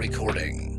recording.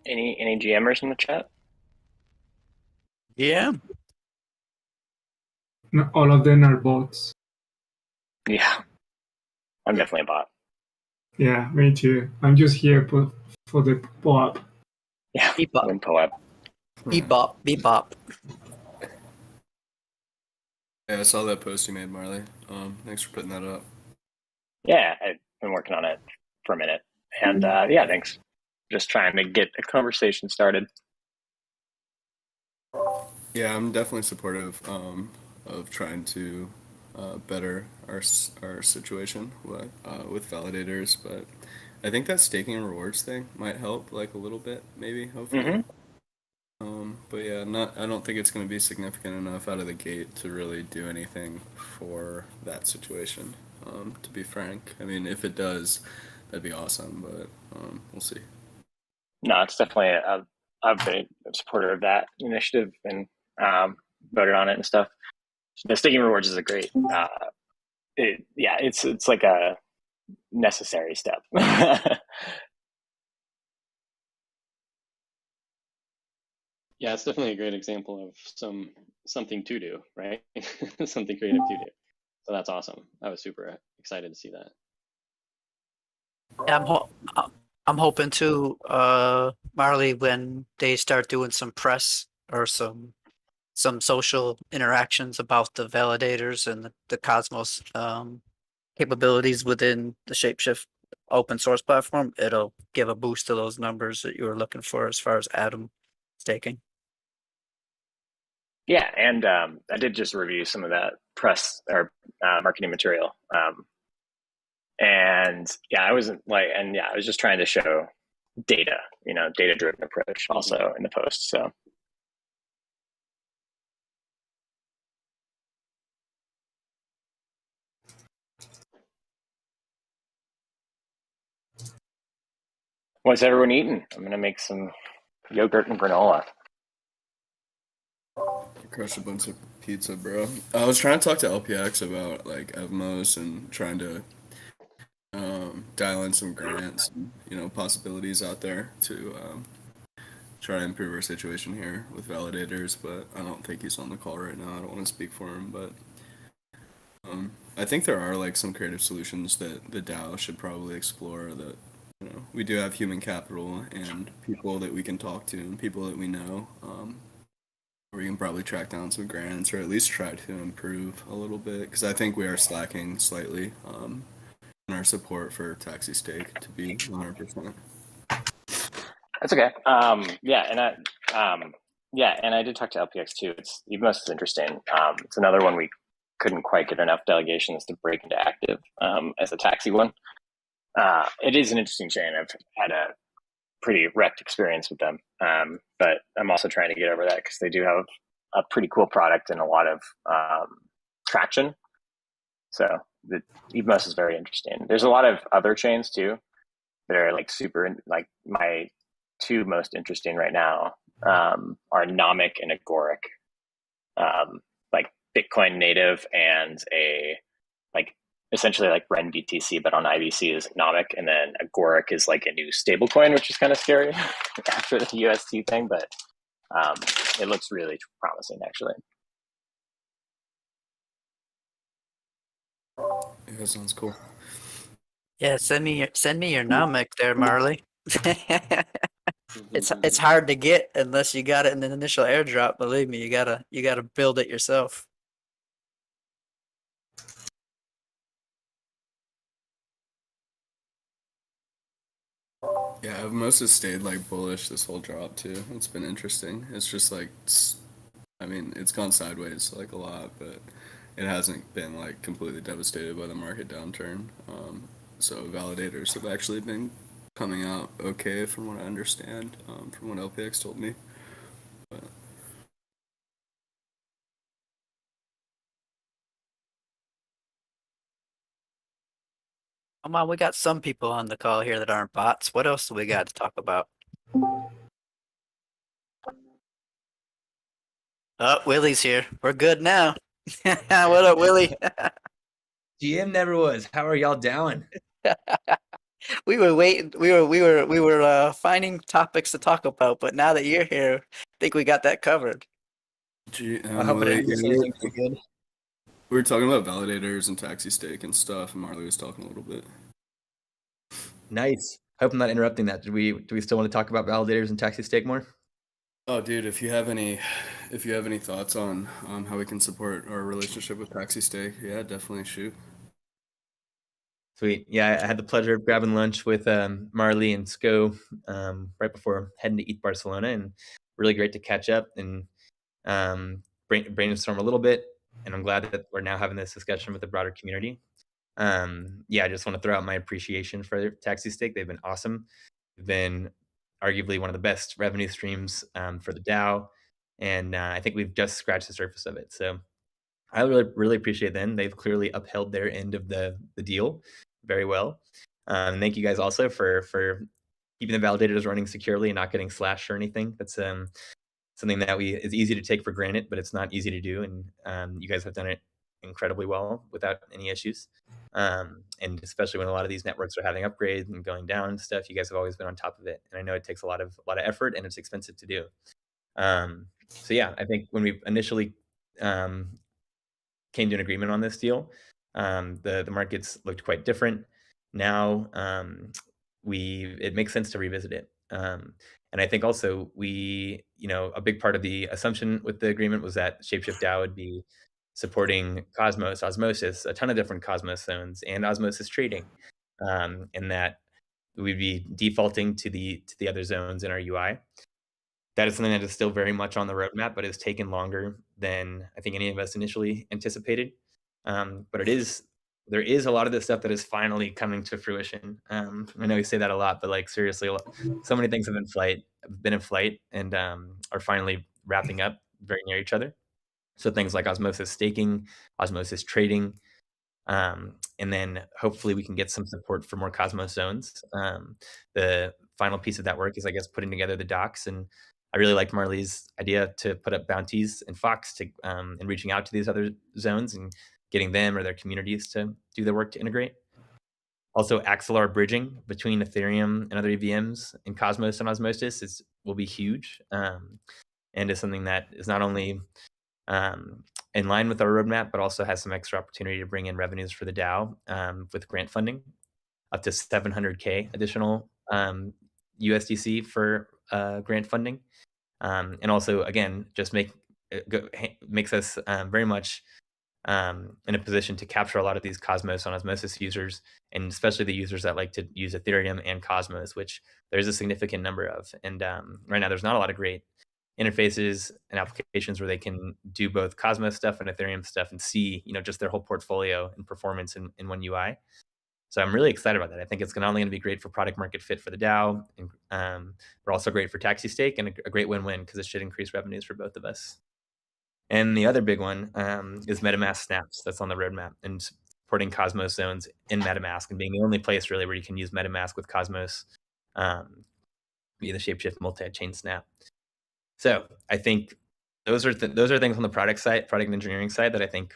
Any GMers in the chat? Yeah. No, all of them are bots. Yeah, I'm definitely a bot. Yeah, me too. I'm just here for the pop. Yeah, Bebop. win POAP. Bebop. Bebop. Yeah, I saw that post you made, Marley. Thanks for putting that up. Yeah, I've been working on it for a minute, and yeah, thanks. Just trying to get a conversation started. Yeah, I'm definitely supportive of trying to better our situation with validators, but I think that staking and rewards thing might help like a little bit, maybe, hopefully. But yeah, I don't think it's going to be significant enough out of the gate to really do anything for that situation. To be frank, I mean, if it does, that'd be awesome, but we'll see. No, it's definitely I've been a supporter of that initiative and voted on it and stuff. The staking rewards is a great. It's like a necessary step. Yeah, it's definitely a great example of something to do, right? Something creative to do. So that's awesome. I was super excited to see that. Yeah, I'm hoping to, Marley, when they start doing some press or some social interactions about the validators and the Cosmos capabilities within the ShapeShift open source platform, it'll give a boost to those numbers that you were looking for as far as Atom staking. Yeah, and I did just review some of that press or marketing material. And yeah, I wasn't like, and yeah, I was just trying to show data, data-driven approach also in the post. So what's everyone eating? I'm gonna make some yogurt and granola. Crush a bunch of pizza, bro. I was trying to talk to LPX about like Evmos and trying to dial in some grants, and, possibilities out there to try to improve our situation here with validators. But I don't think he's on the call right now. I don't want to speak for him, but I think there are like some creative solutions that the DAO should probably explore. That we do have human capital and people that we can talk to and people that we know. We can probably track down some grants or at least try to improve a little bit because I think we are slacking slightly in our support for taxi stake to be 100%. That's okay. And I did talk to LPX too. It's EVMOS is interesting. It's another one we couldn't quite get enough delegations to break into active as a taxi one. It is an interesting chain. I've had a pretty wrecked experience with them, but I'm also trying to get over that because they do have a pretty cool product and a lot of traction. So the EVMOS is very interesting. There's a lot of other chains too that are like super, like my two most interesting right now are Nomic and Agoric, like Bitcoin native and a like essentially like Ren BTC, but on IBC is Nomic, and then Agoric is like a new stablecoin, which is kind of scary after the UST thing, but it looks really promising actually. Yeah, that sounds cool. Yeah, send me your Namek there, Marley. It's hard to get unless you got it in an initial airdrop. Believe me, you gotta build it yourself. Yeah, most has stayed like bullish this whole drop too. It's been interesting. It's just like, I mean, it's gone sideways like a lot, but it hasn't been like completely devastated by the market downturn. So validators have actually been coming out okay from what I understand, from what LPX told me. But Come on, we got some people on the call here that aren't bots. What else do we got to talk about? Oh, Willie's here. We're good now. What up, Willie? GM never was. How are y'all doing? We were waiting. We were finding topics to talk about, but now that you're here, I think we got that covered. Gee, I hope I didn't miss anything too good. we were talking about validators and taxi stake and stuff, and Marley was talking a little bit. Nice. Hope I'm not interrupting that. Do we still want to talk about validators and taxi stake more? Oh, dude, if you have any thoughts on how we can support our relationship with taxi stake, yeah, definitely shoot. Sweet. Yeah, I had the pleasure of grabbing lunch with Marley and Sco right before heading to ETH Barcelona, and really great to catch up and brainstorm a little bit. And I'm glad that we're now having this discussion with the broader community. Yeah, I just want to throw out my appreciation for taxi stake. They've been awesome. They've been arguably one of the best revenue streams for the DAO, and I think we've just scratched the surface of it. So I really appreciate them. They've clearly upheld their end of the deal very well. Thank you guys also for keeping the validators running securely and not getting slashed or anything. That's something that is easy to take for granted, but it's not easy to do. And you guys have done it incredibly well without any issues. And especially when a lot of these networks are having upgrades and going down and stuff, you guys have always been on top of it. And I know it takes a lot of effort and it's expensive to do. So yeah, I think when we initially came to an agreement on this deal, the markets looked quite different. Now it makes sense to revisit it. And I think also a big part of the assumption with the agreement was that ShapeShiftDAO would be supporting Cosmos, Osmosis, a ton of different Cosmos zones, and Osmosis trading, and that we'd be defaulting to the other zones in our UI. That is something that is still very much on the roadmap, but has taken longer than I think any of us initially anticipated. But there is a lot of this stuff that is finally coming to fruition. I know we say that a lot, but like seriously, so many things have been in flight, and are finally wrapping up very near each other. So things like Osmosis staking, Osmosis trading, and then hopefully we can get some support for more Cosmos zones. The final piece of that work is, I guess, putting together the docs, and I really liked Marley's idea to put up bounties and Fox and reaching out to these other zones and getting them or their communities to do the work to integrate. Also, Axelar bridging between Ethereum and other EVMs in Cosmos and Osmosis will be huge, and is something that is not only in line with our roadmap, but also has some extra opportunity to bring in revenues for the DAO with grant funding, up to 700K additional USDC for grant funding. And also, again, just makes us very much in a position to capture a lot of these Cosmos and Osmosis users, and especially the users that like to use Ethereum and Cosmos, which there's a significant number of. And right now, there's not a lot of great interfaces and applications where they can do both Cosmos stuff and Ethereum stuff and see, just their whole portfolio and performance in one UI. So I'm really excited about that. I think it's not only going to be great for product market fit for the DAO, but also great for taxi stake, and a great win-win because it should increase revenues for both of us. And the other big one is MetaMask Snaps that's on the roadmap, and supporting Cosmos zones in MetaMask and being the only place really where you can use MetaMask with Cosmos via the ShapeShift multi-chain snap. So I think those are things on the product and engineering side that I think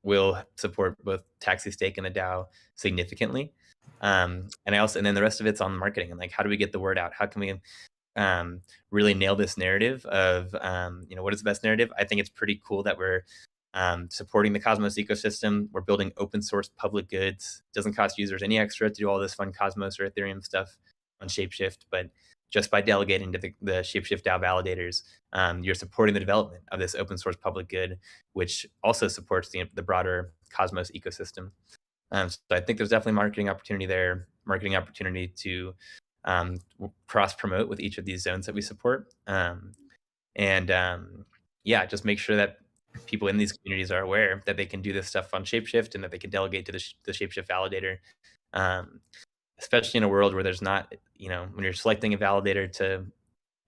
will support both taxi stake and the DAO significantly. And then the rest of it's on marketing and like, how do we get the word out? How can we really nail this narrative of what is the best narrative? I think it's pretty cool that we're supporting the Cosmos ecosystem. We're building open source public goods. It doesn't cost users any extra to do all this fun Cosmos or Ethereum stuff on ShapeShift, but just by delegating to the ShapeShift DAO validators, you're supporting the development of this open source public good, which also supports the broader Cosmos ecosystem. So I think there's definitely marketing opportunity there, marketing opportunity to cross promote with each of these zones that we support. Just make sure that people in these communities are aware that they can do this stuff on ShapeShift and that they can delegate to the ShapeShift validator. Especially in a world where there's not, when you're selecting a validator to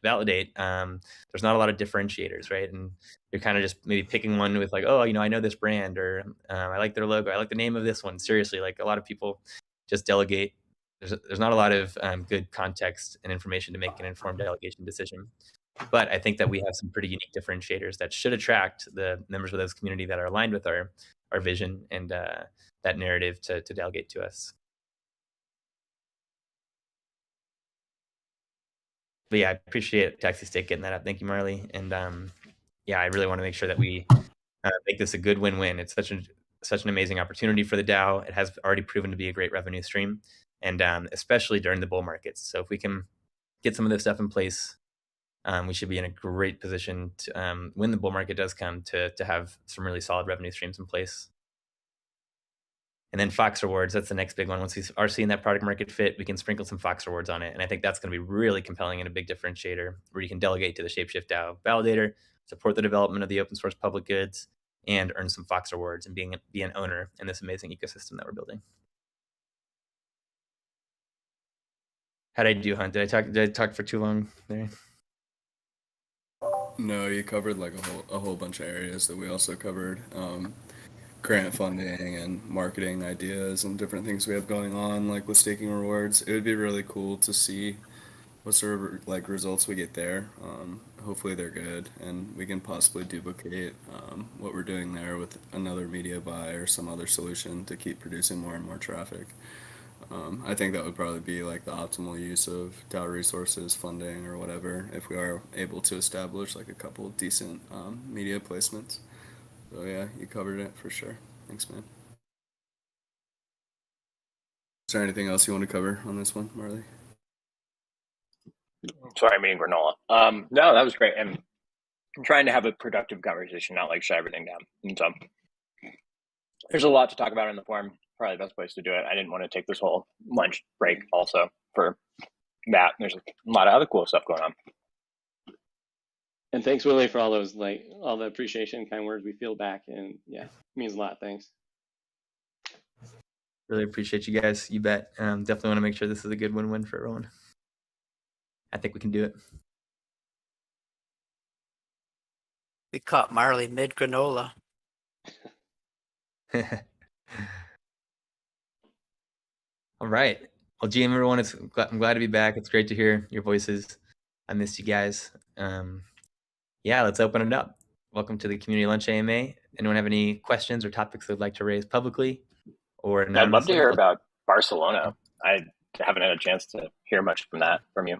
validate, there's not a lot of differentiators, right? And you're kind of just maybe picking one with like, oh, I know this brand, or I like their logo, I like the name of this one. Seriously, like a lot of people just delegate. There's not a lot of good context and information to make an informed delegation decision. But I think that we have some pretty unique differentiators that should attract the members of this community that are aligned with our vision and that narrative to delegate to us. yeah, I appreciate Taxi Stick getting that up. Thank you, Marley. And yeah, I really want to make sure that we make this a good win-win. It's such an amazing opportunity for the DAO. It has already proven to be a great revenue stream, and especially during the bull markets. So if we can get some of this stuff in place, we should be in a great position to, when the bull market does come, to have some really solid revenue streams in place. And then Fox rewards, that's the next big one. Once we are seeing that product market fit, we can sprinkle some Fox rewards on it. And I think that's going to be really compelling and a big differentiator, where you can delegate to the ShapeShift DAO validator, support the development of the open source public goods, and earn some Fox rewards and be an owner in this amazing ecosystem that we're building. How did I do, Hunt? Did I talk for too long there? No, you covered like a whole bunch of areas that we also covered. Grant funding and marketing ideas and different things we have going on, like with staking rewards. It would be really cool to see what sort of like results we get there. Hopefully they're good, and we can possibly duplicate what we're doing there with another media buy or some other solution to keep producing more and more traffic. I think that would probably be like the optimal use of DAO resources, funding, or whatever, if we are able to establish like a couple of decent media placements. So yeah, you covered it for sure. Thanks, man. Is there anything else you want to cover on this one, Marley? Sorry, I'm eating granola. No, that was great. And I'm trying to have a productive conversation, not like shut everything down. And so there's a lot to talk about in the forum. Probably the best place to do it. I didn't want to take this whole lunch break also for that. There's a lot of other cool stuff going on. And thanks, Willie, for all those, like, all the appreciation, kind words we feel back. And yeah, it means a lot. Thanks. Really appreciate you guys. You bet. Definitely want to make sure this is a good win-win for everyone. I think we can do it. We caught Marley mid granola. All right. Well, GM, everyone, I'm glad to be back. It's great to hear your voices. I missed you guys. Yeah, let's open it up. Welcome to the Community Lunch AMA. Anyone have any questions or topics they'd like to raise publicly or I'd love to hear about Barcelona. I haven't had a chance to hear much from you.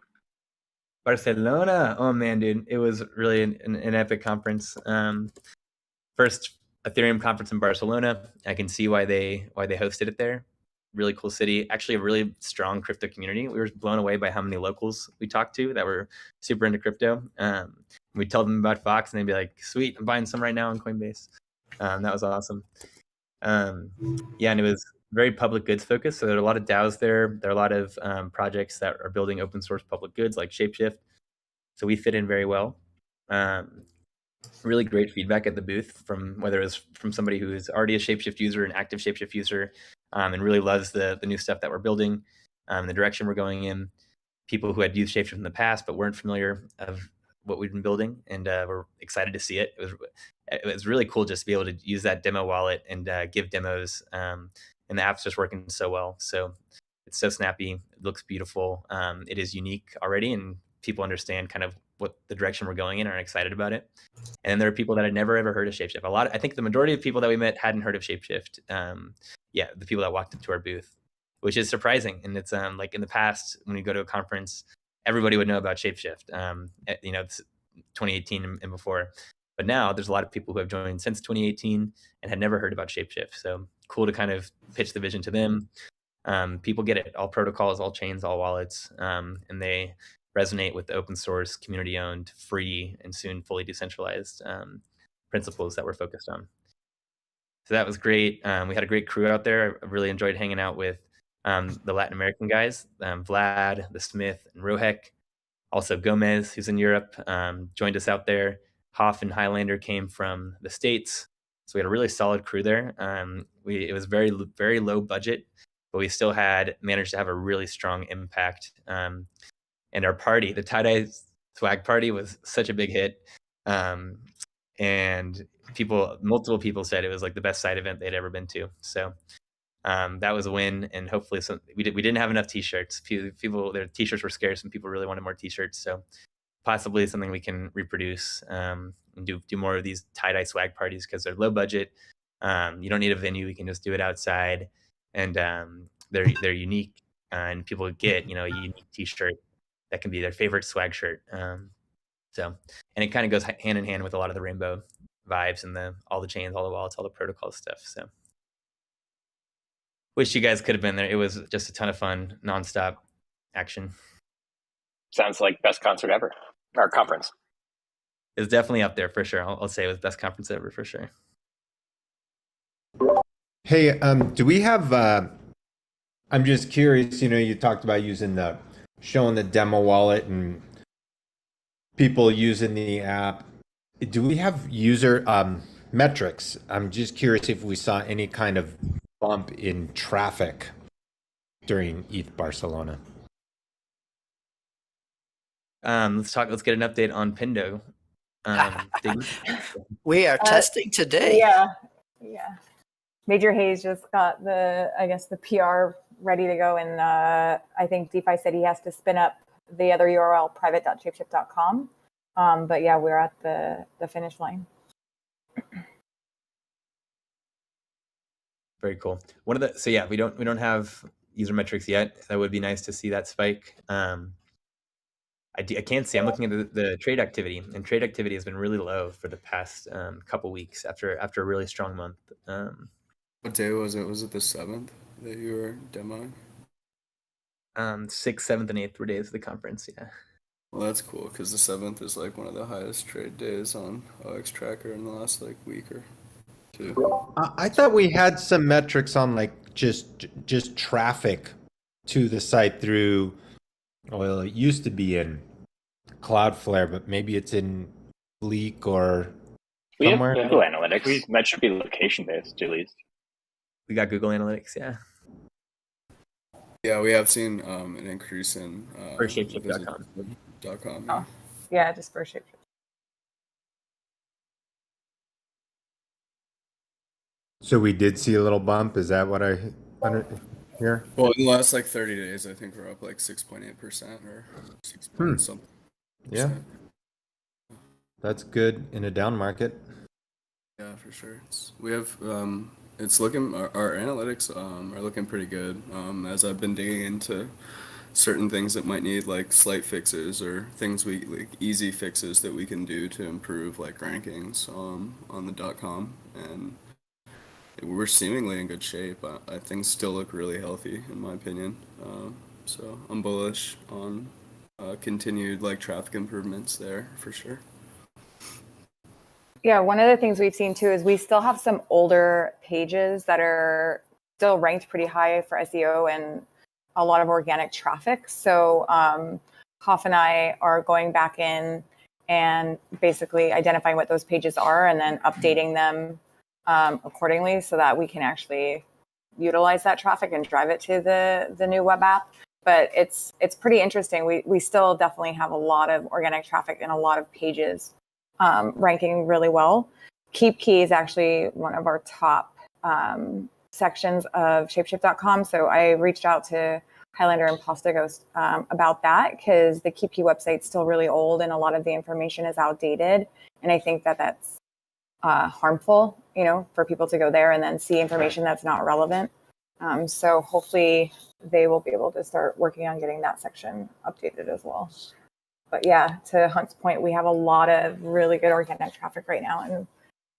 Barcelona. Oh man, dude, it was really an epic conference. First Ethereum conference in Barcelona. I can see why they hosted it there. Really cool city. Actually, a really strong crypto community. We were blown away by how many locals we talked to that were super into crypto. We told them about Fox, and they'd be like, "Sweet, I'm buying some right now on Coinbase." That was awesome. Yeah, and it was very public goods focused. So there are a lot of DAOs there. There are a lot of projects that are building open source public goods like ShapeShift. So we fit in very well. Really great feedback at the booth from whether it was from somebody who is already a ShapeShift user, an active ShapeShift user, and really loves the new stuff that we're building, the direction we're going in. People who had used ShapeShift in the past but weren't familiar of what we've been building, and we're excited to see it. It was really cool just to be able to use that demo wallet and give demos, and the app's just working so well. So it's so snappy, it looks beautiful. It is unique already, and people understand kind of what the direction we're going in and are excited about it. And then there are people that had never ever heard of ShapeShift. I think the majority of people that we met hadn't heard of ShapeShift. Yeah, the people that walked into our booth, which is surprising. And it's like in the past, when you go to a conference, everybody would know about ShapeShift, you know, 2018 and before. But now there's a lot of people who have joined since 2018 and had never heard about ShapeShift. So cool to kind of pitch the vision to them. People get it, all protocols, all chains, all wallets, and they resonate with the open source, community owned, free, and soon fully decentralized principles that we're focused on. So that was great. We had a great crew out there. I really enjoyed hanging out with the Latin American guys, Vlad, the Smith, and Rohek. Also Gomez, who's in Europe, joined us out there. Hoff and Highlander came from the States. So we had a really solid crew there. It was very, very low budget, but we still managed to have a really strong impact. And our party, the tie-dye swag party, was such a big hit. And multiple people said it was like the best side event they'd ever been to. So that was a win, and hopefully we didn't have enough t-shirts. Their t-shirts were scarce, and people really wanted more t-shirts. So possibly something we can reproduce and do more of these tie-dye swag parties, because they're low budget. You don't need a venue; you can just do it outside, and they're unique. And people get a unique t-shirt that can be their favorite swag shirt. And it kind of goes hand in hand with a lot of the rainbow vibes and all the chains, all the wallets, all the protocol stuff. So wish you guys could have been there. It was just a ton of fun, nonstop action. Sounds like best concert ever, or conference. It's definitely up there for sure. I'll say it was best conference ever for sure. Hey, do we have, I'm just curious, you talked about showing the demo wallet and people using the app. Do we have user metrics? I'm just curious if we saw any kind of bump in traffic during ETH Barcelona. Let's get an update on Pindo. We are testing today. Yeah. Major Hayes just got the PR ready to go, and I think DeFi said he has to spin up the other URL, private.shapeshift.com. But yeah, we're at the finish line. Very cool. We don't have user metrics yet. That would be nice to see that spike. I can't see. I'm looking at the trade activity, and trade activity has been really low for the past couple weeks after a really strong month. What day was it? Was it the 7th that you were demoing? 6th, 7th, and 8th were days of the conference. Yeah. Well, that's cool because the 7th is like one of the highest trade days on OX Tracker in the last week or two. I thought we had some metrics on just traffic to the site through. Well, it used to be in Cloudflare, but maybe it's in Leak or We somewhere. have Google Analytics. That should be location based, at least. We got Google Analytics. Yeah. Yeah, we have seen an increase in For ShapeShift.com. .com. Oh, yeah, just for ShapeShift. So we did see a little bump. Is that what I hear? Well, in the last 30 days, I think we're up 6.8% or 6 point something. Yeah, that's good in a down market. Yeah, for sure. It's looking, our analytics are looking pretty good. As I've been digging into certain things that might need slight fixes or things easy fixes that we can do to improve rankings on the .com, and we're seemingly in good shape. Things still look really healthy in my opinion. So I'm bullish on continued traffic improvements there for sure. Yeah, one of the things we've seen too is we still have some older pages that are still ranked pretty high for SEO and a lot of organic traffic. So Hoff and I are going back in and basically identifying what those pages are and then updating them accordingly so that we can actually utilize that traffic and drive it to the new web app. But it's pretty interesting. We still definitely have a lot of organic traffic and a lot of pages ranking really well. Keep Key is actually one of our top sections of ShapeShift.com. So I reached out to Highlander and Postaghost about that because the Keep Key website's still really old and a lot of the information is outdated. And I think that that's harmful, for people to go there and then see information that's not relevant. So hopefully they will be able to start working on getting that section updated as well. But yeah, to Hunt's point, we have a lot of really good organic traffic right now,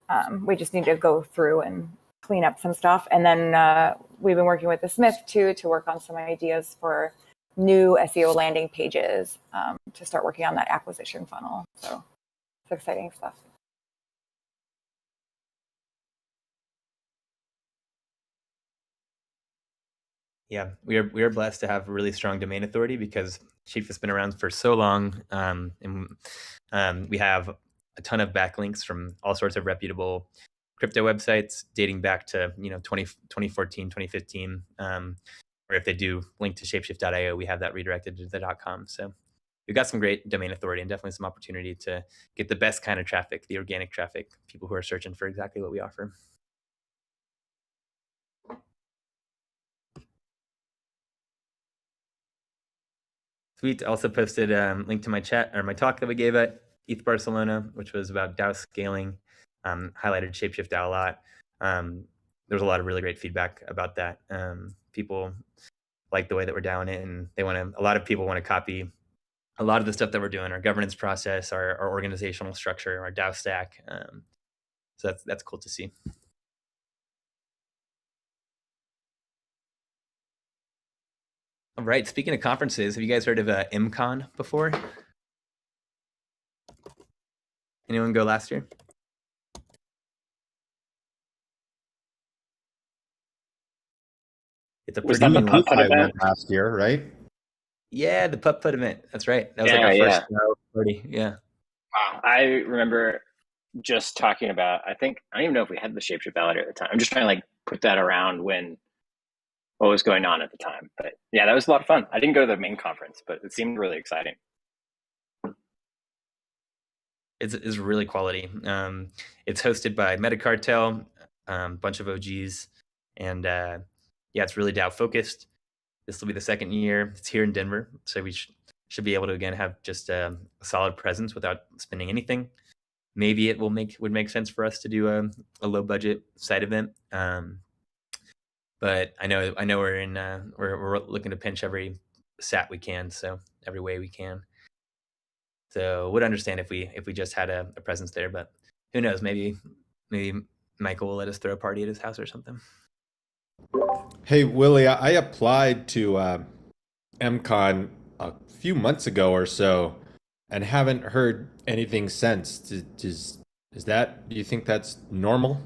and we just need to go through and clean up some stuff. And then we've been working with the Smith too to work on some ideas for new SEO landing pages to start working on that acquisition funnel. So it's exciting stuff. Yeah, we are blessed to have really strong domain authority because Shape has been around for so long, and we have a ton of backlinks from all sorts of reputable crypto websites dating back to 2014, 2015. Or if they do link to ShapeShift.io, we have that redirected to the .com. So we've got some great domain authority and definitely some opportunity to get the best kind of traffic, the organic traffic, people who are searching for exactly what we offer. Sweet. Also posted a link to my talk that we gave at ETH Barcelona, which was about DAO scaling. Highlighted ShapeShiftDAO a lot. There was a lot of really great feedback about that. People like the way that we're DAOing it, and a lot of people want to copy a lot of the stuff that we're doing, our governance process, our organizational structure, our DAO stack. So that's cool to see. All right. Speaking of conferences, have you guys heard of MCon before? Anyone go last year? It's a Was pretty that the new putt one. I event? went last year, right? Yeah, the putt event. That's right. That was like Yeah, our yeah. first DAO party. Yeah. Wow. I remember just talking about, I don't even know if we had the ShapeShift validator at the time. I'm just trying to like put that around what was going on at the time. But yeah, that was a lot of fun. I didn't go to the main conference, but it seemed really exciting. It's really quality. It's hosted by Metacartel, bunch of OGs, and yeah, it's really DAO focused. This will be the second year. It's here in Denver, so we should be able to again have just a solid presence without spending anything. Maybe it would make sense for us to do a low budget side event. But I know we're looking to pinch every sat we can, so every way we can. So would understand if we just had a presence there, but who knows? Maybe Michael will let us throw a party at his house or something. Hey, Willie, I applied to MCon a few months ago or so and haven't heard anything since. Do you think that's normal?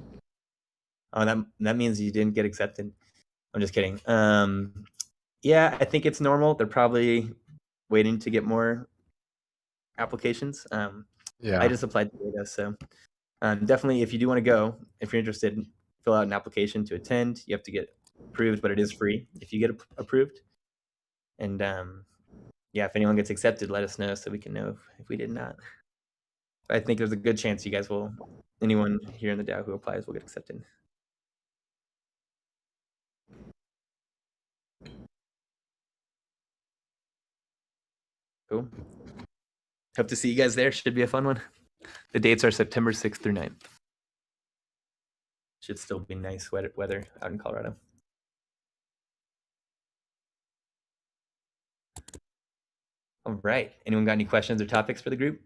Oh, that means you didn't get accepted. I'm just kidding. Yeah, I think it's normal. They're probably waiting to get more applications. Yeah. I just applied to data, so definitely, if you do want to go, if you're interested, fill out an application to attend. You have to get approved, but it is free if you get approved. And yeah, if anyone gets accepted, let us know so we can know if we did not. But I think there's a good chance you guys anyone here in the DAO who applies will get accepted. Cool. Hope to see you guys there. Should be a fun one. The dates are September 6th through 9th. Should still be nice weather out in Colorado. All right. Anyone got any questions or topics for the group?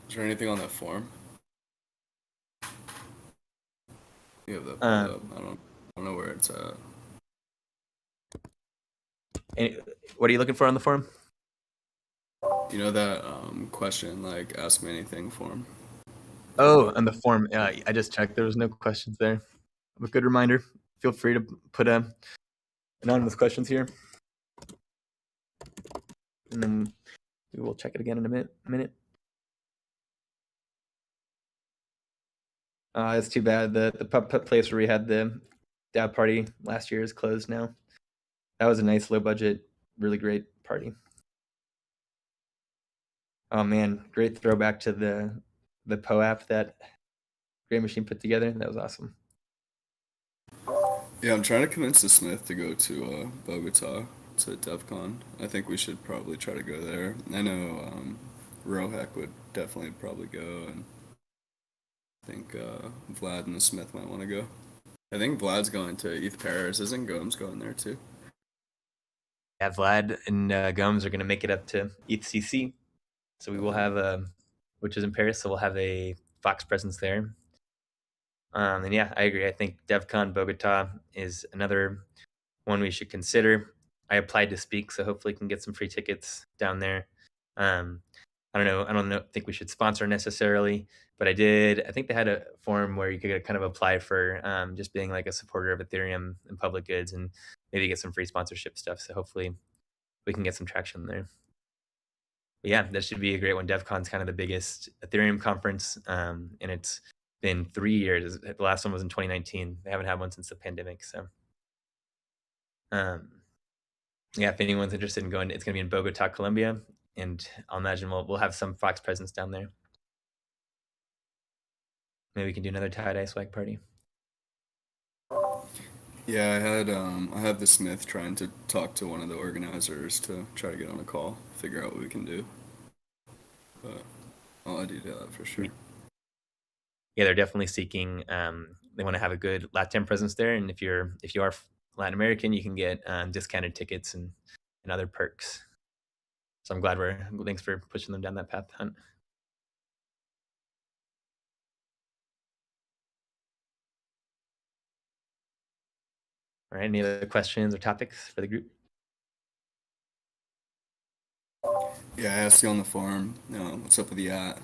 Is there anything on that form? You have that pulled up. I don't know where it's at. What are you looking for on the form? You know that question, like ask me anything form? Oh, on the form. I just checked. There was no questions there. A good reminder. Feel free to put anonymous questions here. And then we will check it again in a minute. It's too bad. The pub place where we had the DAO party last year is closed now. That was a nice low budget, really great party. Oh man, great throwback to the Poe app that Great Machine put together. That was awesome. Yeah, I'm trying to convince the Smith to go to Bogota to DevCon. I think we should probably try to go there. I know Rohek would definitely probably go, and I think Vlad and the Smith might want to go. I think Vlad's going to ETH Paris. Isn't Gomes going there too? Yeah, Vlad and Gomes are going to make it up to ETHCC. So we will have which is in Paris, so we'll have a Fox presence there. And yeah, I agree. I think DevCon Bogota is another one we should consider. I applied to speak, so hopefully can get some free tickets down there. I don't know. Think we should sponsor necessarily, but I think they had a form where you could kind of apply for just being like a supporter of Ethereum and public goods, and maybe get some free sponsorship stuff. So hopefully we can get some traction there. But yeah, that should be a great one. DevCon's kind of the biggest Ethereum conference, and it's been 3 years. The last one was in 2019. They haven't had one since the pandemic. So, yeah, if anyone's interested in going, it's going to be in Bogota, Colombia, and I'll imagine we'll have some Fox presence down there. Maybe we can do another tie-dye swag party. Yeah, I had the Smith trying to talk to one of the organizers to try to get on a call, figure out what we can do. But I'll do that for sure. Yeah, they're definitely seeking they want to have a good LATAM presence there. And if you are Latin American, you can get discounted tickets and other perks. So I'm glad thanks for pushing them down that path, Hunt. All right, any other questions or topics for the group? Yeah, I asked you on the forum, what's up with the yacht?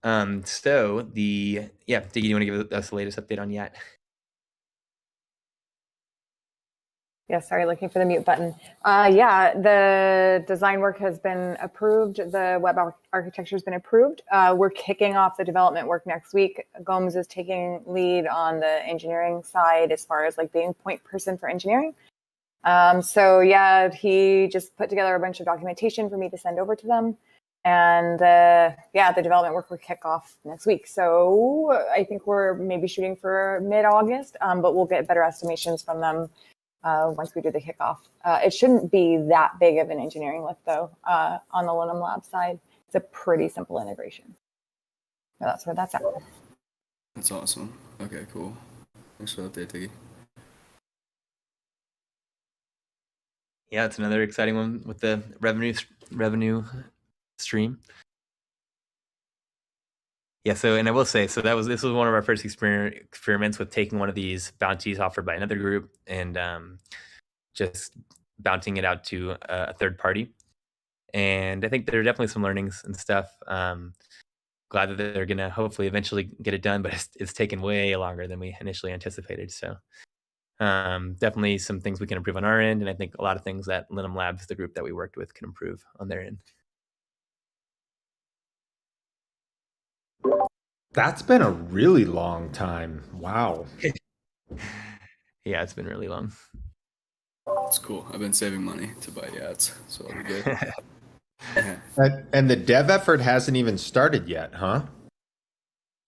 So Diggy, do you want to give us the latest update on Yacht? Yeah, sorry, looking for the mute button. Yeah, the design work has been approved. The web architecture has been approved. We're kicking off the development work next week. Gomes is taking lead on the engineering side as far as like being point person for engineering. So yeah, he just put together a bunch of documentation for me to send over to them. And yeah, the development work will kick off next week. So I think we're maybe shooting for mid-August, but we'll get better estimations from them once we do the kickoff. It shouldn't be that big of an engineering lift, though, on the Linum Lab side. It's a pretty simple integration. So that's where that's at. That's awesome. Okay, cool. Thanks for the update, Tiggy. Yeah, it's another exciting one with the revenue stream. Yeah, so, and I will say, so this was one of our first experiments with taking one of these bounties offered by another group and just bouncing it out to a third party. And I think there are definitely some learnings and stuff. Glad that they're gonna hopefully eventually get it done, but it's taken way longer than we initially anticipated. So definitely some things we can improve on our end, and I think a lot of things that Linum Labs, the group that we worked with, can improve on their end. That's been a really long time. Wow. Yeah, it's been really long. It's cool. I've been saving money to buy yachts, so I'll be good. And the dev effort hasn't even started yet, huh?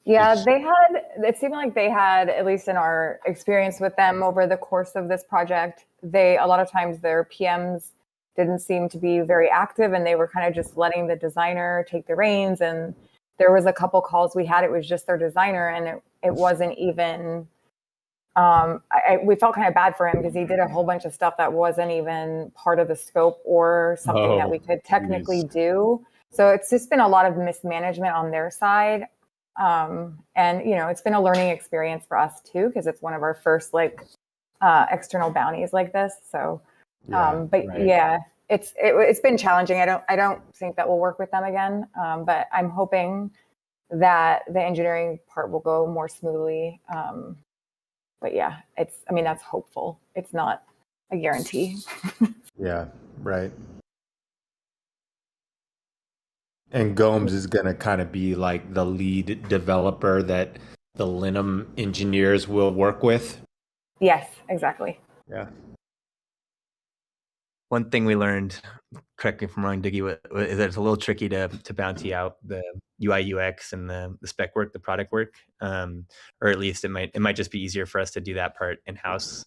Yeah, it seemed like they had, at least in our experience with them over the course of this project, a lot of times their PMs didn't seem to be very active and they were kind of just letting the designer take the reins. And there was a couple calls we had, it was just their designer and it wasn't even, we felt kind of bad for him because he did a whole bunch of stuff that wasn't even part of the scope or something that we could technically do. So it's just been a lot of mismanagement on their side. And, it's been a learning experience for us too, because it's one of our first external bounties like this. So, yeah, it's been challenging. I don't think that we'll work with them again. But I'm hoping that the engineering part will go more smoothly. But yeah, that's hopeful. It's not a guarantee. Yeah, right. And Gomes is going to kind of be like the lead developer that the Linum engineers will work with. Yes, exactly. Yeah. One thing we learned, correct me if I'm wrong, Diggy, is that it's a little tricky to bounty out the UI UX and the spec work, the product work, or at least it might just be easier for us to do that part in house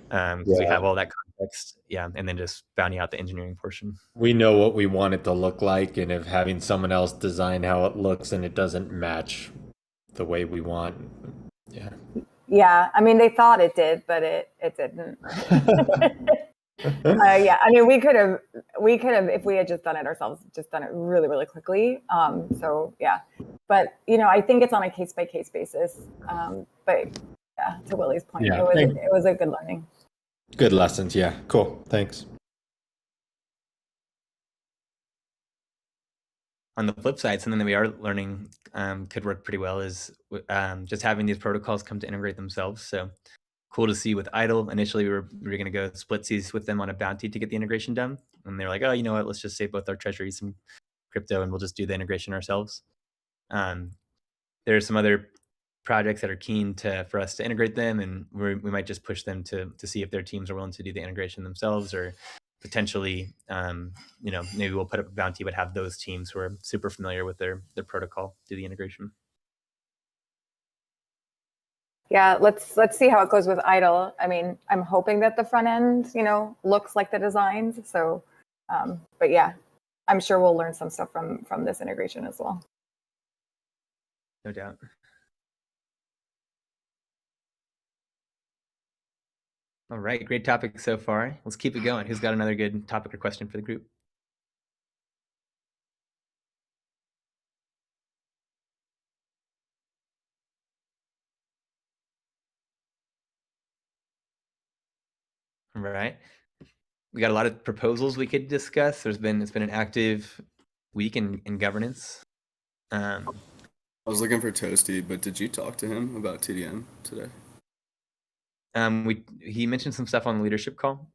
because we have all that context, and then just bounty out the engineering portion. We know what we want it to look like, and if having someone else design how it looks and it doesn't match the way we want, yeah. They thought it did, but it didn't. We could have, if we had just done it ourselves, just done it really, really quickly. So yeah, but I think it's on a case by case basis. But yeah, to Willie's point, it was a good learning. Good lessons. Yeah. Cool. Thanks. On the flip side, something that we are learning could work pretty well is just having these protocols come to integrate themselves. So cool to see with Idle. Initially, we were going to go splitsies with them on a bounty to get the integration done. And they're like, oh, you know what? Let's just save both our treasuries and crypto and we'll just do the integration ourselves. There are some other projects that are keen for us to integrate them. And we might just push them to see if their teams are willing to do the integration themselves, or potentially, maybe we'll put up a bounty, but have those teams who are super familiar with their protocol do the integration. Yeah, let's see how it goes with Idle. I'm hoping that the front end, looks like the designs. So, but yeah, I'm sure we'll learn some stuff from this integration as well. No doubt. All right, great topic so far. Let's keep it going. Who's got another good topic or question for the group? All right. We got a lot of proposals we could discuss. It's been an active week in governance. I was looking for Toasty, but did you talk to him about TDM today? He mentioned some stuff on the leadership call.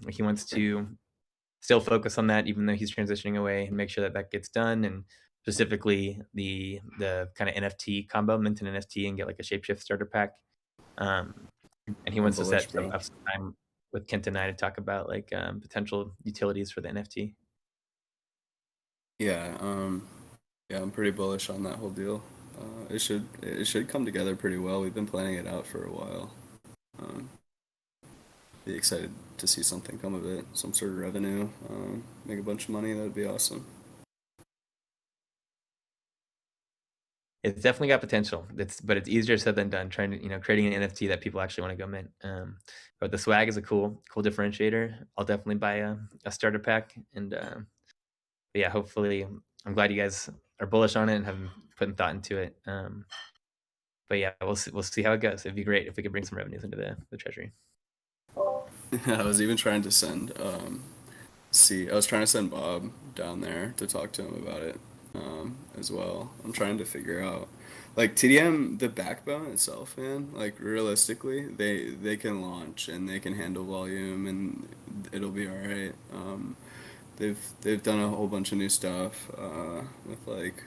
He wants to still focus on that, even though he's transitioning away, and make sure that gets done. And specifically the kind of NFT combo, mint an NFT and get like a ShapeShift starter pack. And he wants to set up some time with Kent and I to talk about like potential utilities for the NFT. Yeah, I'm pretty bullish on that whole deal. It should come together pretty well. We've been planning it out for a while. Be excited to see something come of it, some sort of revenue, make a bunch of money. That would be awesome. It's definitely got potential. But it's easier said than done. Trying to creating an NFT that people actually want to go mint. But the swag is a cool differentiator. I'll definitely buy a starter pack. And yeah, hopefully, I'm glad you guys are bullish on it and have put thought into it. But yeah, we'll see how it goes. It'd be great if we could bring some revenues into the treasury. I was even trying to send I was trying to send Bob down there to talk to him about it as well. I'm trying to figure out like TDM, the backbone itself, man. Like realistically, they can launch and they can handle volume and it'll be all right. They've done a whole bunch of new stuff with like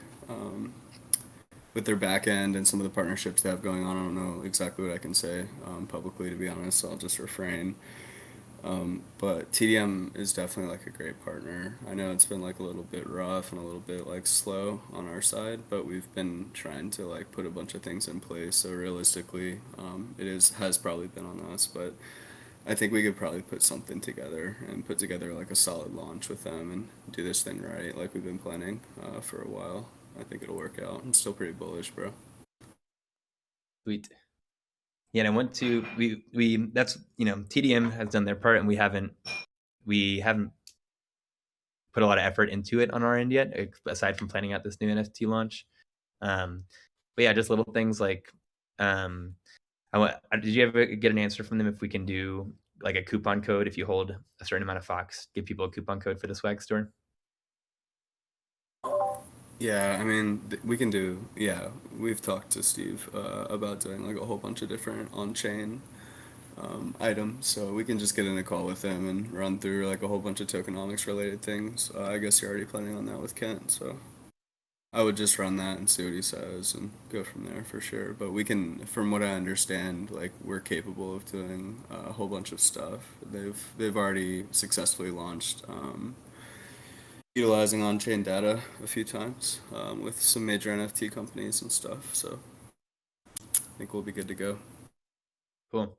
with their back end and some of the partnerships they have going on. I don't know exactly what I can say publicly, to be honest, so I'll just refrain. But TDM is definitely like a great partner. I know it's been like a little bit rough and a little bit like slow on our side, but we've been trying to like put a bunch of things in place. So realistically, has probably been on us, but I think we could probably put something together and put together like a solid launch with them and do this thing right, like we've been planning for a while. I think it'll work out. I'm still pretty bullish, bro. Sweet. Yeah, and I want to we that's TDM has done their part and we haven't put a lot of effort into it on our end yet, aside from planning out this new NFT launch. But yeah, just little things like did you ever get an answer from them if we can do like a coupon code if you hold a certain amount of Fox, give people a coupon code for the swag store? Yeah, I mean, we can do, yeah, we've talked to Steve about doing like a whole bunch of different on-chain items, so we can just get in a call with him and run through like a whole bunch of tokenomics related things. I guess you're already planning on that with Kent, so I would just run that and see what he says and go from there for sure. But we can, from what I understand, like we're capable of doing a whole bunch of stuff. They've already successfully launched utilizing on-chain data a few times with some major NFT companies and stuff. So I think we'll be good to go. Cool.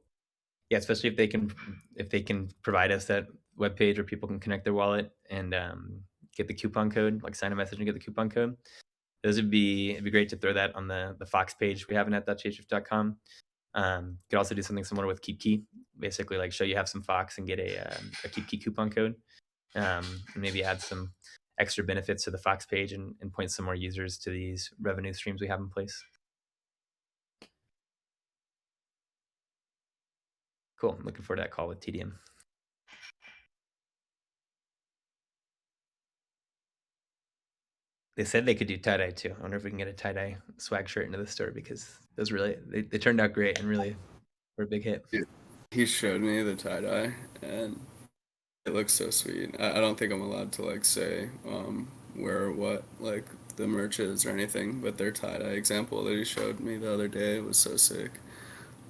Yeah, especially if they can provide us that webpage where people can connect their wallet and get the coupon code, like sign a message and get the coupon code. It'd be great to throw that on the Fox page we have in at.shapeshift.com. Could also do something similar with Keep Key, basically like show you have some Fox and get a Keep Key coupon code. And maybe add some extra benefits to the Fox page and point some more users to these revenue streams we have in place. Cool. I'm looking forward to that call with TDM. They said they could do tie-dye too. I wonder if we can get a tie-dye swag shirt into the store because those really they turned out great and really were a big hit. He showed me the tie-dye and it looks so sweet. I don't think I'm allowed to like say where or what like the merch is or anything, but their tie-dye example that he showed me the other day was so sick.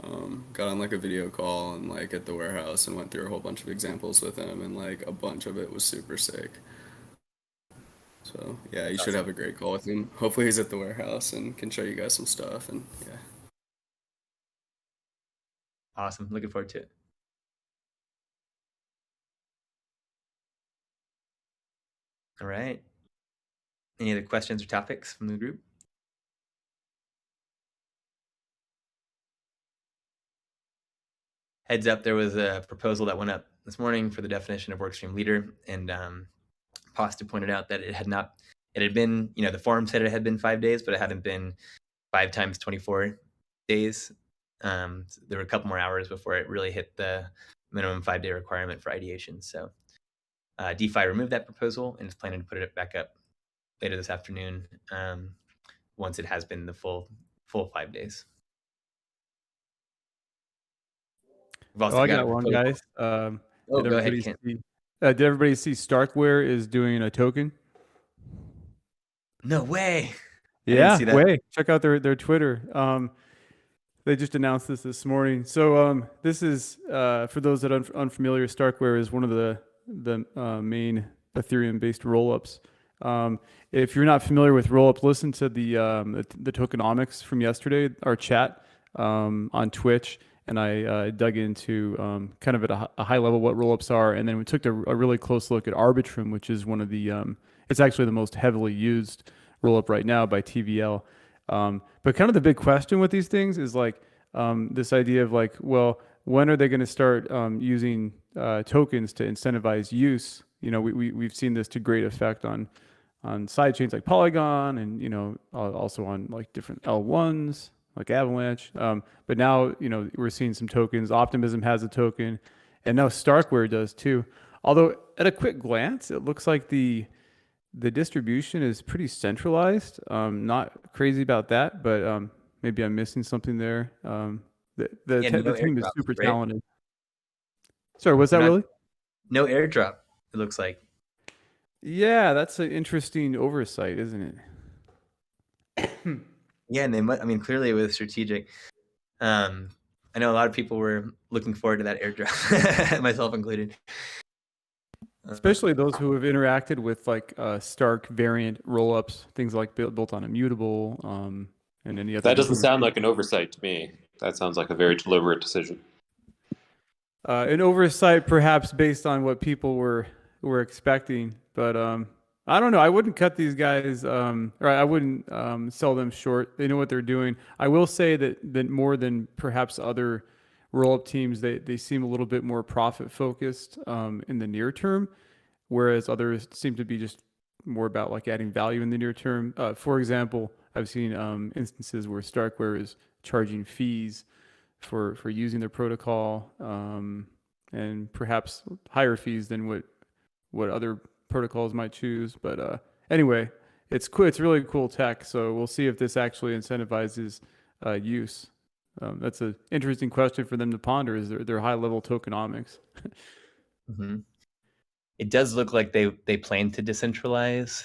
Got on like a video call and like at the warehouse and went through a whole bunch of examples with him and like a bunch of it was super sick. So yeah, you should have a great call with him. Hopefully he's at the warehouse and can show you guys some stuff and yeah. Awesome. Looking forward to it. All right. Any other questions or topics from the group? heads up, there was a proposal that went up this morning for the definition of workstream leader, and Pasta pointed out that it had been, the forum said it had been 5 days, but it hadn't been 5 times 24 days. So there were a couple more hours before it really hit the minimum 5-day requirement for ideation. So DeFi removed that proposal and is planning to put it back up later this afternoon once it has been the full 5 days. I got one, guys. Go ahead, Ken. Did everybody see Starkware is doing a token? No way. Yeah, way. Check out their Twitter. They just announced this morning. So this is for those that are unfamiliar. Starkware is one of the main Ethereum-based rollups. If you're not familiar with rollups, listen to the tokenomics from yesterday, our chat on Twitch, and I dug into kind of at a high level what rollups are, and then we took a really close look at Arbitrum, which is one of the it's actually the most heavily used rollup right now by TVL. But kind of the big question with these things is like this idea of like, well, when are they going to start using tokens to incentivize use? We've seen this to great effect on side chains like Polygon, and also on like different L1s like Avalanche. But now we're seeing some tokens. Optimism has a token, and now Starkware does too. Although at a quick glance, it looks like the distribution is pretty centralized. Not crazy about that, but maybe I'm missing something there. The team is super talented. Sorry, was that really? No airdrop, it looks like. Yeah, that's an interesting oversight, isn't it? Yeah, and clearly it was strategic. I know a lot of people were looking forward to that airdrop, myself included. Especially those who have interacted with like Stark variant rollups, things like built on Immutable, and any other. That doesn't sound like an oversight to me. That sounds like a very deliberate decision. An oversight, perhaps based on what people were expecting, but I don't know. I wouldn't cut these guys, or I wouldn't sell them short. They know what they're doing. I will say that more than perhaps other roll-up teams, they seem a little bit more profit focused in the near term, whereas others seem to be just more about like adding value in the near term. For example, I've seen instances where Starkware is charging fees for using their protocol, and perhaps higher fees than what other protocols might choose. But anyway, it's cool. It's really cool tech. So we'll see if this actually incentivizes use. That's an interesting question for them to ponder, is their high level tokenomics. Mm-hmm. It does look like they plan to decentralize.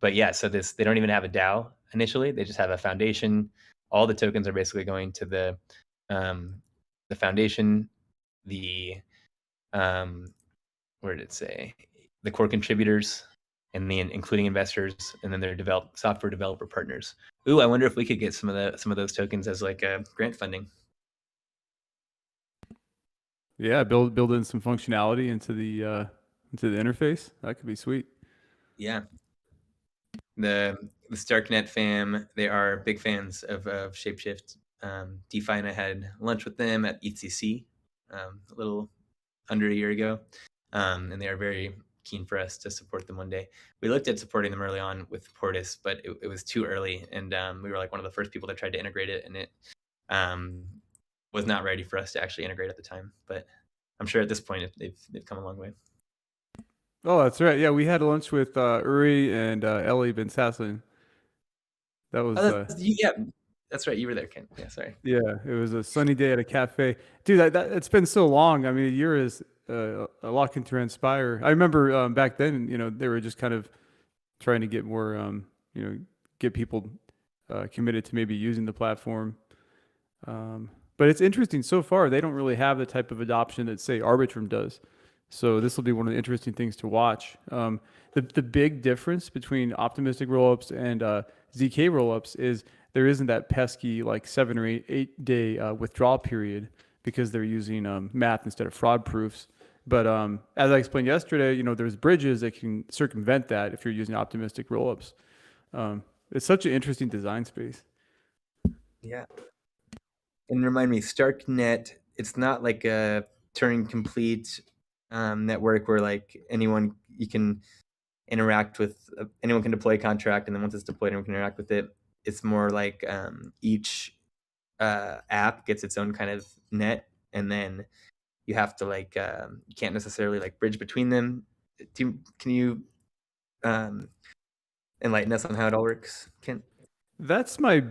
But yeah, so they don't even have a DAO initially. They just have a foundation. All the tokens are basically going to the foundation, where did it say? The core contributors, and including investors, and then their software developer partners. Ooh, I wonder if we could get some of those tokens as like grant funding. Yeah, build in some functionality into the interface. That could be sweet. Yeah. The Starknet fam, they are big fans of ShapeShift DeFi, and I had lunch with them at ETHCC a little under a year ago, and they are very keen for us to support them one day. We looked at supporting them early on with Portis, but it was too early, and we were like one of the first people that tried to integrate it, and it was not ready for us to actually integrate at the time. But I'm sure at this point they've come a long way. Oh, that's right. Yeah, we had lunch with Uri and Ellie Ben Sasson. That was yeah, that's right. You were there, Ken. Yeah, sorry. Yeah, it was a sunny day at a cafe, dude. That it's been so long. I mean, a year is a lot can transpire. I remember back then, they were just kind of trying to get more, get people committed to maybe using the platform. But it's interesting so far. They don't really have the type of adoption that say Arbitrum does. So this will be one of the interesting things to watch. The big difference between optimistic rollups and ZK rollups is there isn't that pesky like 7 or 8 day withdrawal period, because they're using math instead of fraud proofs. But as I explained yesterday, there's bridges that can circumvent that if you're using optimistic rollups. It's such an interesting design space. Yeah. And remind me, Starknet it's not like a Turing complete network where like anyone you can interact with, anyone can deploy a contract, and then once it's deployed, anyone can interact with it. It's more like each app gets its own kind of net, and then you have to like you can't necessarily like bridge between them. Can you enlighten us on how it all works, Kent? That's my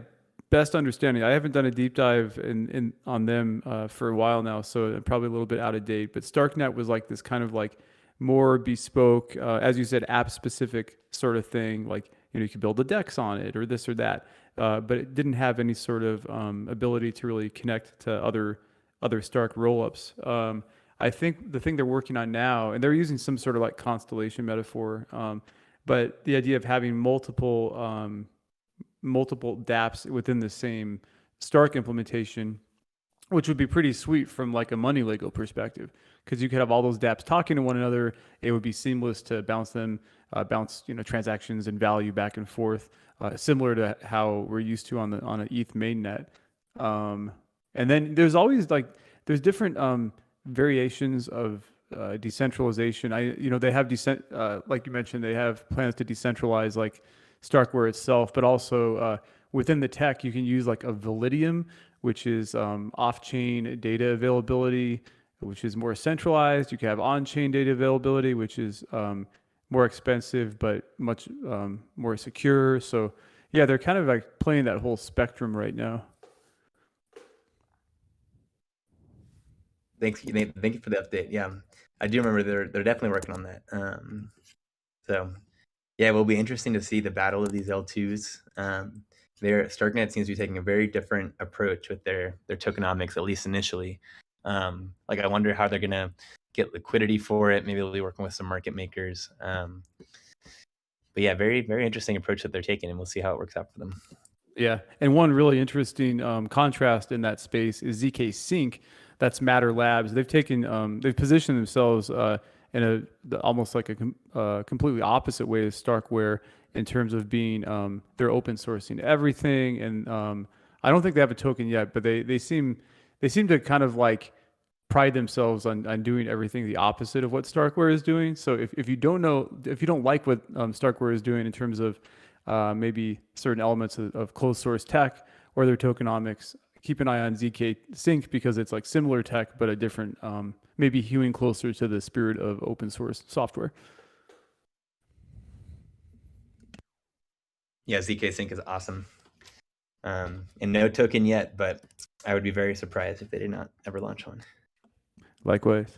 best understanding. I haven't done a deep dive on them for a while now, so I'm probably a little bit out of date. But StarkNet was like this kind of like more bespoke, as you said, app specific sort of thing. Like, you know, you could build a DEX on it or this or that, but it didn't have any sort of ability to really connect to other Stark rollups. I think the thing they're working on now, and they're using some sort of like constellation metaphor, but the idea of having multiple dApps within the same Stark implementation, which would be pretty sweet from like a money Lego perspective, because you could have all those dApps talking to one another. It would be seamless to bounce transactions and value back and forth, similar to how we're used to on an ETH mainnet. And then there's always there's different variations of decentralization. They have like you mentioned, they have plans to decentralize like Starkware itself, but also within the tech, you can use like a Validium, which is off-chain data availability, which is more centralized. You can have on-chain data availability, which is more expensive but much more secure. So yeah, they're kind of like playing that whole spectrum right now. Thank you for the update. Yeah, I do remember they're definitely working on that. So yeah, it will be interesting to see the battle of these L2s. StarkNet seems to be taking a very different approach with their tokenomics, at least initially. I wonder how they're gonna get liquidity for it. Maybe they'll be working with some market makers. But yeah, very, very interesting approach that they're taking, and we'll see how it works out for them. Yeah, and one really interesting contrast in that space is ZK Sync. That's Matter Labs. They've positioned themselves in almost like a completely opposite way as Starkware in terms of being they're open sourcing everything, and I don't think they have a token yet, but they seem to kind of like pride themselves on doing everything the opposite of what Starkware is doing. So if you don't like what Starkware is doing in terms of maybe certain elements of closed source tech or their tokenomics, keep an eye on ZK Sync, because it's like similar tech but a different, maybe hewing closer to the spirit of open source software. Yeah, ZK Sync is awesome. And no token yet, but I would be very surprised if they did not ever launch one. Likewise.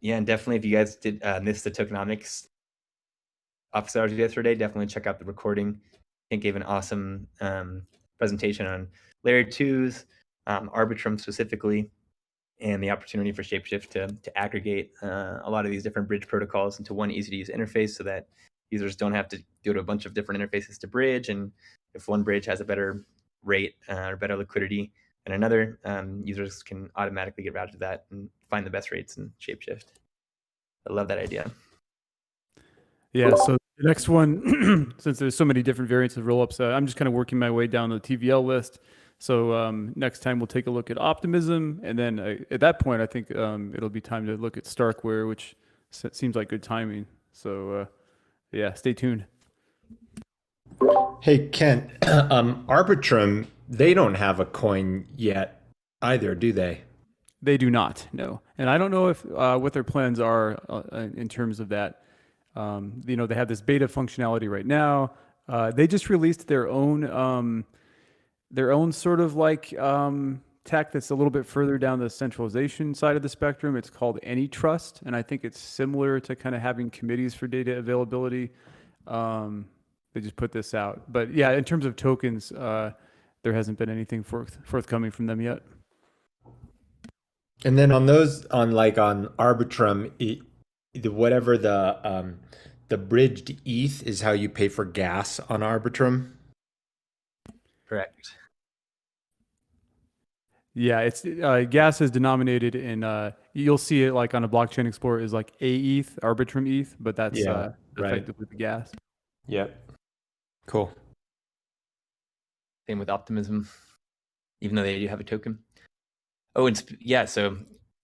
Yeah, and definitely if you guys did miss the tokenomics office hours yesterday, definitely check out the recording. I think gave an awesome presentation on layer 2s, Arbitrum specifically, and the opportunity for ShapeShift to aggregate a lot of these different bridge protocols into one easy to use interface, so that users don't have to go to a bunch of different interfaces to bridge. And if one bridge has a better rate or better liquidity than another, users can automatically get routed to that and find the best rates in ShapeShift. I love that idea. Yeah, so the next one, since there's so many different variants of rollups, I'm just kind of working my way down the TVL list. So next time we'll take a look at Optimism, and then at that point, I think it'll be time to look at Starkware, which seems like good timing. So yeah, stay tuned. Hey, Kent, Arbitrum, they don't have a coin yet either, do they? They do not, no. And I don't know if what their plans are in terms of that. They have this beta functionality right now. They just released their own sort of like tech that's a little bit further down the centralization side of the spectrum. It's called AnyTrust, and I think it's similar to kind of having committees for data availability. They just put this out. But yeah, in terms of tokens, there hasn't been anything forthcoming from them yet. And then on Arbitrum, whatever the bridged ETH is how you pay for gas on Arbitrum. Correct. Yeah, it's gas is denominated in. You'll see it like on a blockchain explorer is like AETH, Arbitrum ETH, but that's effectively the gas. Yep. Cool. Same with Optimism, even though they do have a token. Oh, and yeah, so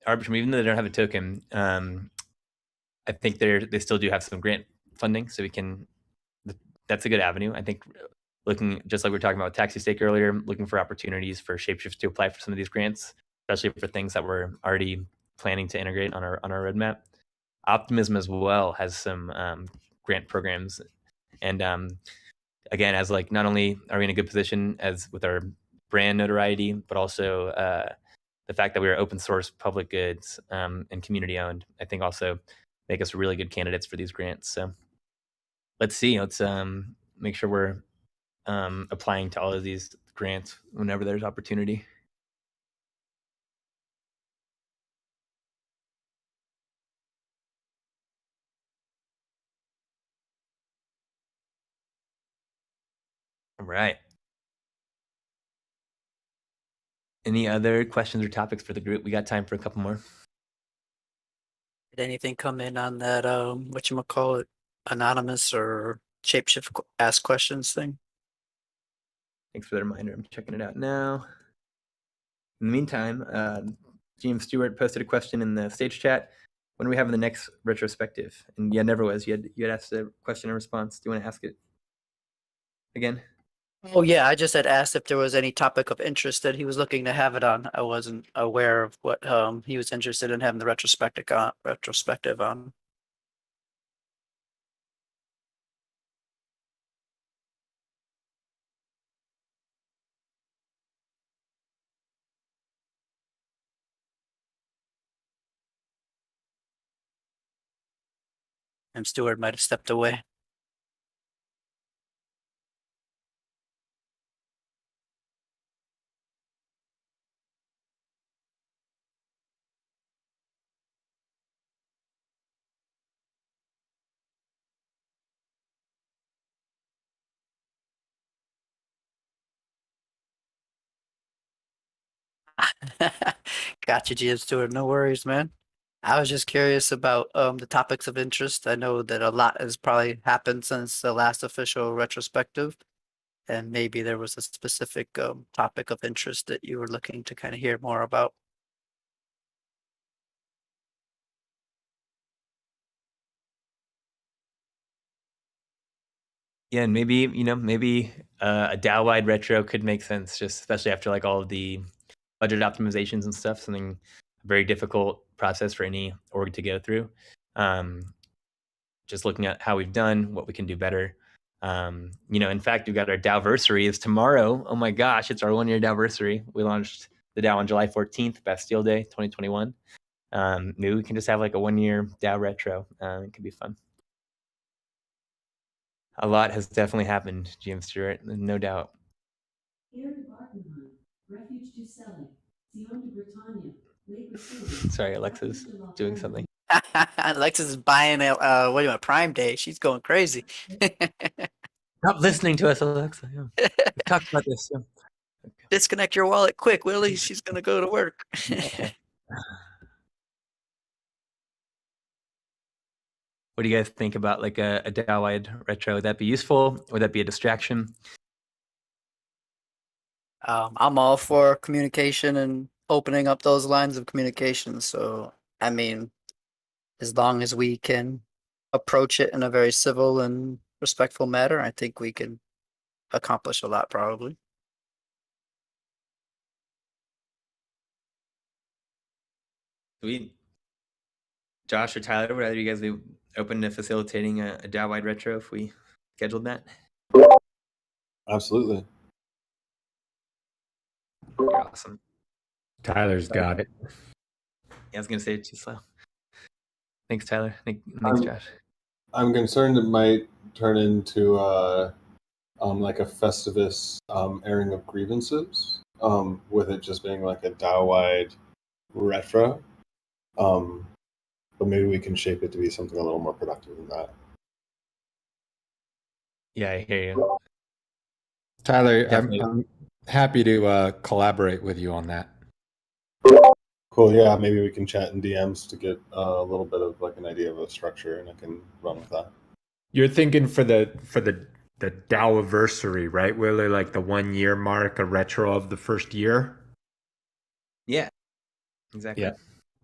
Arbitrum, even though they don't have a token, I think they still do have some grant funding, so that's a good avenue. I think looking, just like we were talking about with Taxi Stake earlier, looking for opportunities for ShapeShift to apply for some of these grants, especially for things that we're already planning to integrate on our roadmap. Optimism as well has some grant programs, and again, as like not only are we in a good position as with our brand notoriety, but also the fact that we are open source, public goods, and community owned, I think also make us really good candidates for these grants. So let's see. Let's make sure we're applying to all of these grants whenever there's opportunity. All right. Any other questions or topics for the group? We got time for a couple more. Did anything come in on that whatchamacallit, anonymous or shapeshift ask questions thing? Thanks for the reminder. I'm checking it out now. In the meantime, James Stewart posted a question in the stage chat. When are we having the next retrospective? And yeah, never was. You had asked a question in response. Do you want to ask it again? Oh yeah, I just had asked if there was any topic of interest that he was looking to have it on. I wasn't aware of what he was interested in having the retrospective on. And Stewart might have stepped away. Gotcha, GM Stewart. No worries, man. I was just curious about the topics of interest. I know that a lot has probably happened since the last official retrospective, and maybe there was a specific topic of interest that you were looking to kind of hear more about. Yeah, and maybe a DAO-wide retro could make sense, just especially after like all of the budget optimizations and stuff. Something very difficult process for any org to go through. Just looking at how we've done, what we can do better. In fact, we've got our DAOversary is tomorrow. Oh my gosh, it's our 1-year DAOversary. We launched the DAO on July 14th, Bastille Day, 2021. Maybe we can just have like a 1-year DAO retro. It could be fun. A lot has definitely happened, GM Stewart, no doubt. Sorry, Alexa's doing something. Alexis is buying Prime Day. She's going crazy. Stop listening to us, Alexa. Yeah. We've talked about this. Yeah. Disconnect your wallet quick, Willie. She's gonna go to work. What do you guys think about like a DAO-wide retro? Would that be useful? Would that be a distraction? I'm all for communication and opening up those lines of communication. So, I mean, as long as we can approach it in a very civil and respectful manner, I think we can accomplish a lot, probably. Sweet. Josh or Tyler, would either of you guys be open to facilitating a DAO-wide retro if we scheduled that? Absolutely. You're awesome. Tyler's got it. Yeah, I was gonna say it's too slow. Thanks, Tyler. Thanks, Josh. I'm concerned it might turn into like a Festivus airing of grievances, with it just being like a DAO-wide retro. But maybe we can shape it to be something a little more productive than that. Yeah, I hear you. Tyler, I'm happy to collaborate with you on that. Cool. Yeah, maybe we can chat in DMs to get a little bit of like an idea of a structure, and I can run with that. You're thinking for the the DAO-versary, right? Where they like the 1 year mark, a retro of the first year. Yeah, exactly. Yeah.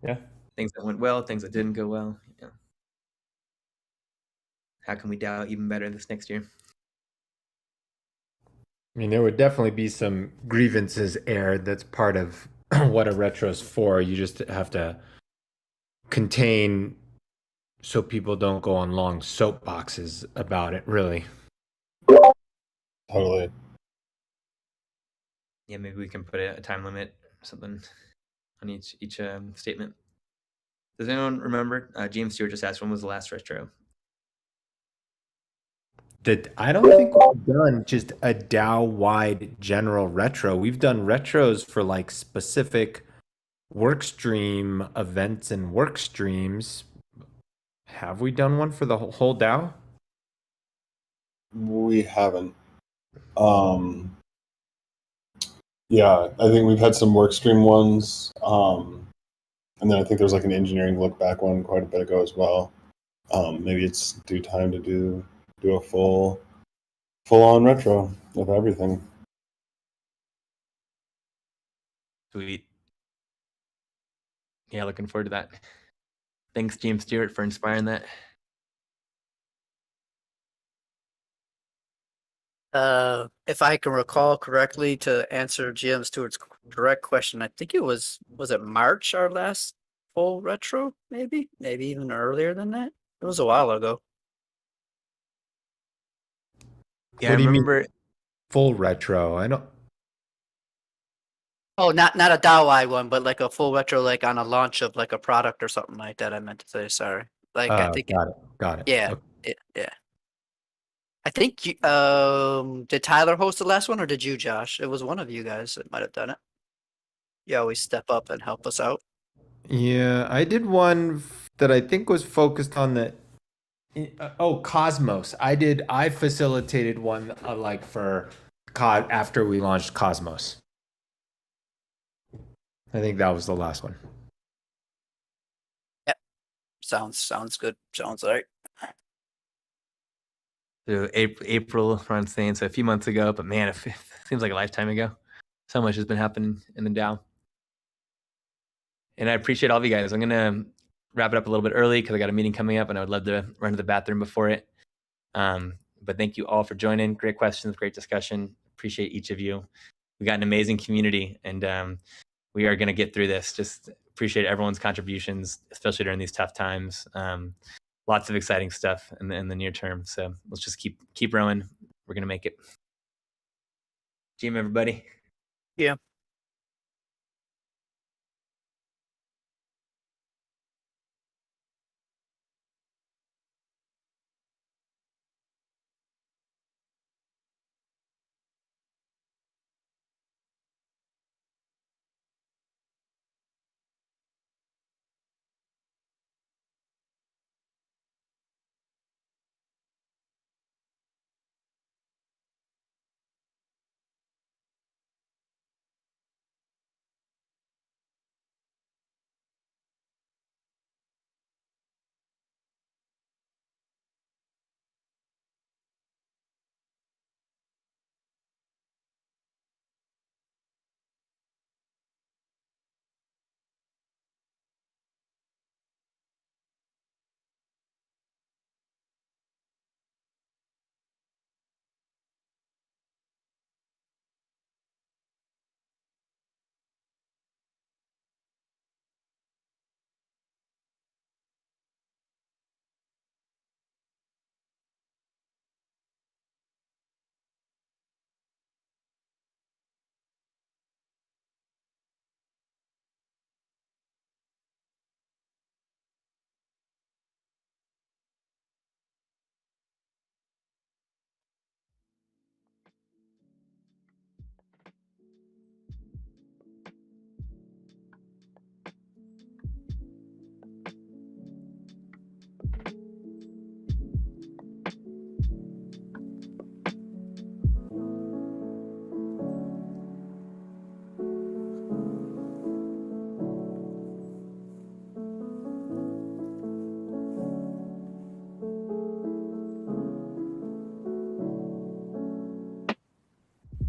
Yeah. Things that went well, things that didn't go well. Yeah. How can we DAO even better this next year? I mean, there would definitely be some grievances aired. That's part of what a retro is for. You just have to contain so people don't go on long soapboxes about it, really. Totally. Yeah, maybe we can put a time limit or something on each statement. Does anyone remember? James Stewart just asked, when was the last retro? I don't think we've done just a DAO-wide general retro. We've done retros for like specific work stream events and work streams. Have we done one for the whole DAO? We haven't. Yeah, I think we've had some work stream ones. And then I think there's like an engineering look back one quite a bit ago as well. Maybe it's due time to do a full on retro of everything. Sweet. Yeah, looking forward to that. Thanks, James Stewart, for inspiring that. If I can recall correctly, to answer GM Stewart's direct question, I think it was it March, our last full retro? Maybe even earlier than that. It was a while ago. Yeah, What I do you mean remember. full retro? I don't. Oh, not a DAO-wide one, but like a full retro, like on a launch of like a product or something like that. I meant to say, sorry. Like I think, Got it. yeah, Okay. yeah. I think you, did Tyler host the last one, or did you, Josh? It was one of you guys that might have done it. You always step up and help us out. Yeah, I did one that I think was focused on the Cosmos. I facilitated one like for after we launched Cosmos. I think that was the last one. Yep. Sounds good. Sounds all right. So April, Ron saying, so a few months ago, but man, it seems like a lifetime ago. So much has been happening in the DAO. And I appreciate all of you guys. I'm going to wrap it up a little bit early because I got a meeting coming up and I would love to run to the bathroom before it. But thank you all for joining. Great questions, great discussion. Appreciate each of you. We got an amazing community and we are going to get through this. Just appreciate everyone's contributions, especially during these tough times. Lots of exciting stuff in the near term. So let's just keep rowing. We're going to make it. GM, everybody. Yeah.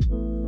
you.